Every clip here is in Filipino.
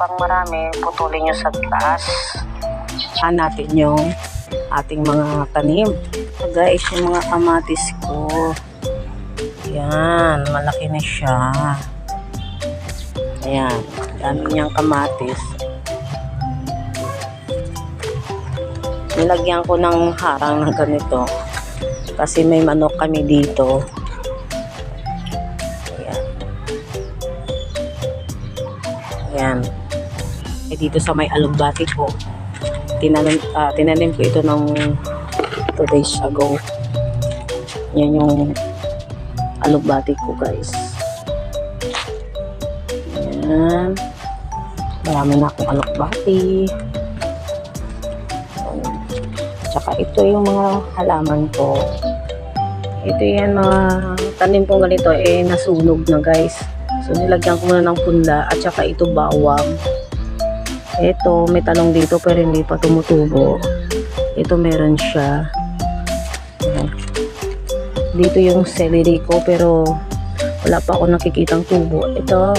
pang marami, putulin nyo sa taas. Natin yung ating mga tanim. So guys, yung mga kamatis ko. Yan, malaki na siya. Ayan, dami niyang kamatis. Nilagyan ko ng harang na ganito. Kasi may manok kami dito. Ayan. Ayan. Dito sa may alugbati ko. Tinanim ko ito ng 2 days ago. Yan yung alugbati ko guys. Ayan. Marami na akong alugbati. Tsaka ito yung mga halaman ko. Ito yan mga tanim kong ganito nasunog na guys. So nilagyan ko muna ng punla at saka ito bawang. Ito may talong dito pero hindi pa tumutubo. Ito meron siya. Dito yung celery ko pero wala pa ako nakikitang tubo. Ito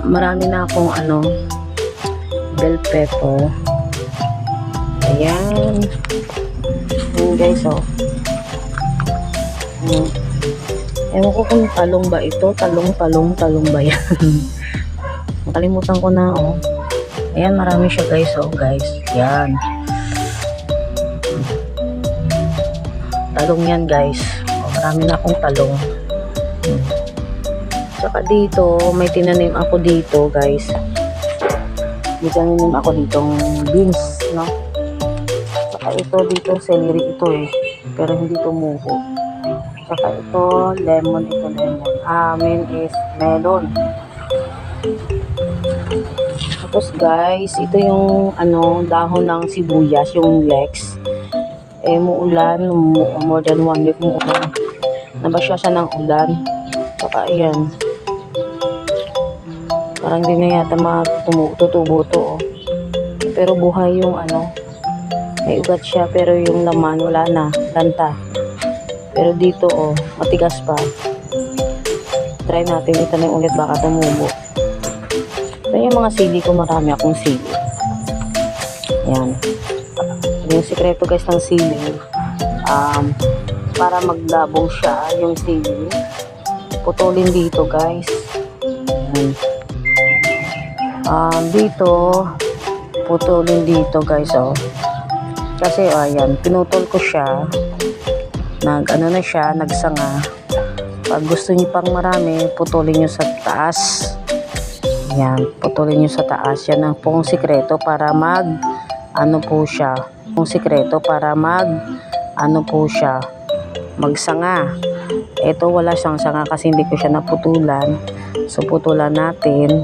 marami na akong bell pepper. Ayan. Ayan guys ewan ko kung talong ba ito. Talong ba yan? Nakalimutan ko na ayan, marami siya guys guys. Yan. Talong yan guys. Marami na akong talong. Tsaka dito, may tinanim ako dito guys. May tinanim ako ditong beans, no? Tsaka ito dito, celery ito pero hindi tumubo. Tsaka ito, lemon. Amin is melon. Tapos guys, ito yung dahon ng sibuyas, yung leeks. Muulan, more than 1 week muulan. Nabasya siya ng ulan. Saka ayan. Parang di na yata tutubo to. Pero buhay yung may ugat siya pero yung laman wala na, lanta. Pero dito matigas pa. Try natin itanim ulit baka tumubo. Ito yung mga sili ko, marami akong sili. Ayan. Yung sikreto guys ng sili, para maglabong siya yung sili, putulin dito guys. Dito, putulin dito guys kasi ayan, pinutol ko siya. Na siya, nagsanga. Pag gusto niyo pang marami, putulin niyo sa taas. Yan, putulin nyo sa taas. Yan ang pong sikreto para magsanga. Ito wala siyang sanga kasi hindi ko siya naputulan. So putulan natin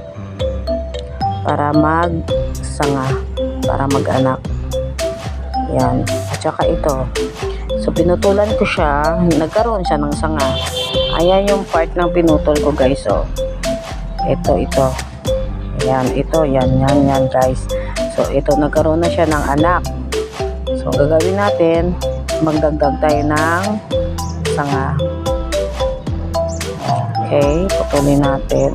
para magsanga, para mag-anak. Yan. At saka ito. So pinutulan ko siya, nagkaroon siya ng sanga. Ayan yung part ng pinutol ko guys Ito. Ayan, yan guys. So, ito, nagkaroon na siya ng anak. So, gagawin natin, magdagdag tayo ng sanga. Okay, putulin natin.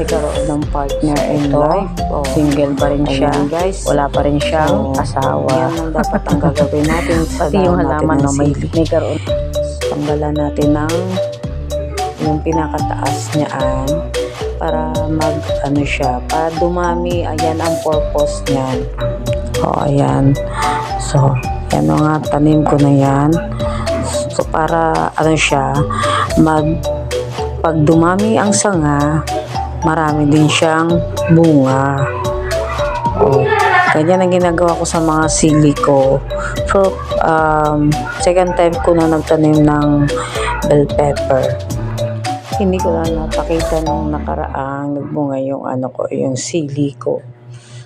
Nagkaroon ng partner in life. Single pa rin siya. Guys, wala pa rin siyang asawa. Yan ang dapat ang gagawin natin. Pati yung halaman na may karoon. Tanggalan natin ng yung pinakataas niyaan. Para siya, para dumami. Ayan ang purpose niyan. Ayan. So, yan mga tanim ko na yan. So, para siya, pag dumami ang sanga, marami din siyang bunga. Ganyan ang ginagawa ko sa mga sili ko. So, second time ko na nagtanim ng bell pepper. Hindi ko lang napakita nung nakaraang nagbunga yung yung sili ko.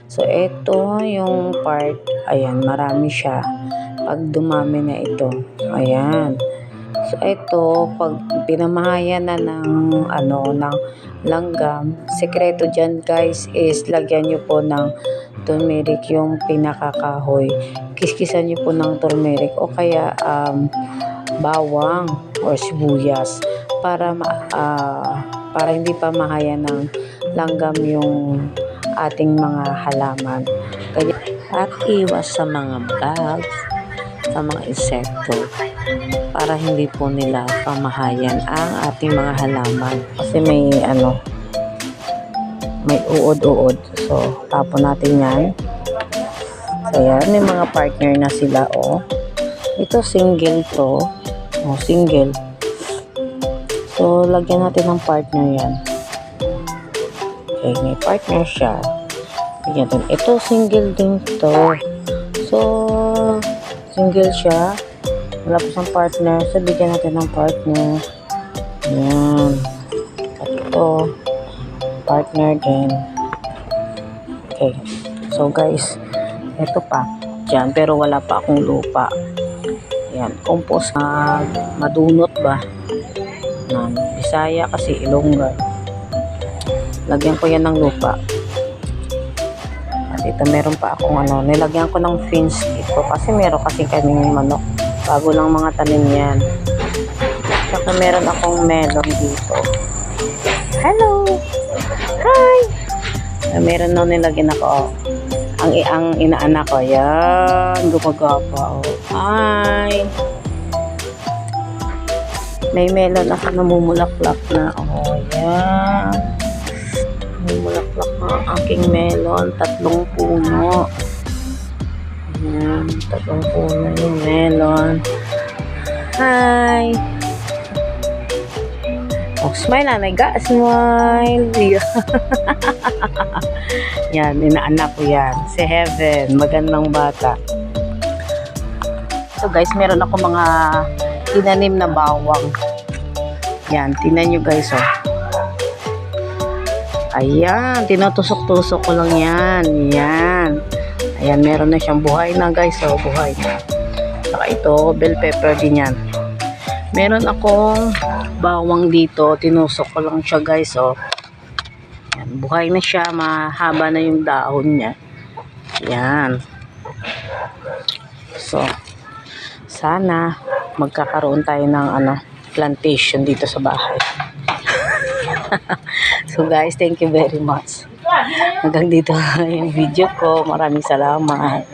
So, ito yung part. Ayan, marami siya. Pag dumami na ito. Ayan. So, ito, pag pinamahayan na ng langgam, sekreto dyan guys is lagyan nyo po ng turmeric yung pinakakahoy. Kiskisan nyo po ng turmeric o kaya bawang or sibuyas para hindi pa mahaya ng langgam yung ating mga halaman. At iwas sa mga bugs, sa mga insekto, para hindi po nila pamahayan ang ating mga halaman. Kasi may uod-uod. So, tapon natin yan. So, yan. May mga partner na sila, oh. Ito, single to. Oh, single. So, lagyan natin ng partner yan. Okay, may partner siya. Lagyan natin. Ito, single din to. So, single siya. Wala pa siyang partner. So, bigyan natin ng partner. Yan. At ito, partner din. Okay. So, guys, ito pa. Diyan, pero wala pa akong lupa. Yan. Compost. Madunot ba? Bisaya kasi Ilongga. Lagyan ko yan ng lupa. At ito, meron pa akong nilagyan ko ng fence dito. Kasi meron kasi kaming manok. Bago lang mga tanim yan. Saka meron akong melon dito. Hello! Hi! Meron na nilagyan ako. Ang inaanak ko. Yan. Gumagapa. Hi! May melon ako namumulaklak na. Yan. Namumulaklak na ang aking melon. 3 puno. Yan. 3 puno yung melon. Hi! Oh, smile na, naiga. Smile. Yan, inaanak ko yan. Si Heaven, magandang bata. So guys, meron ako mga tinanim na bawang. Yan, tinan nyo guys, oh. Ayan, tinutusok-tusok ko lang yan. Yan. Ayan, meron na siyang buhay na guys, oh. Buhay na. Saka ito, bell pepper din yan. Meron akong bawang dito. Tinusok ko lang siya guys, oh. Yan, buhay na siya. Mahaba na yung dahon niya. Yan. So, sana magkakaroon tayo ng plantation dito sa bahay. So guys, thank you very much. Hanggang dito yung video ko. Maraming salamat.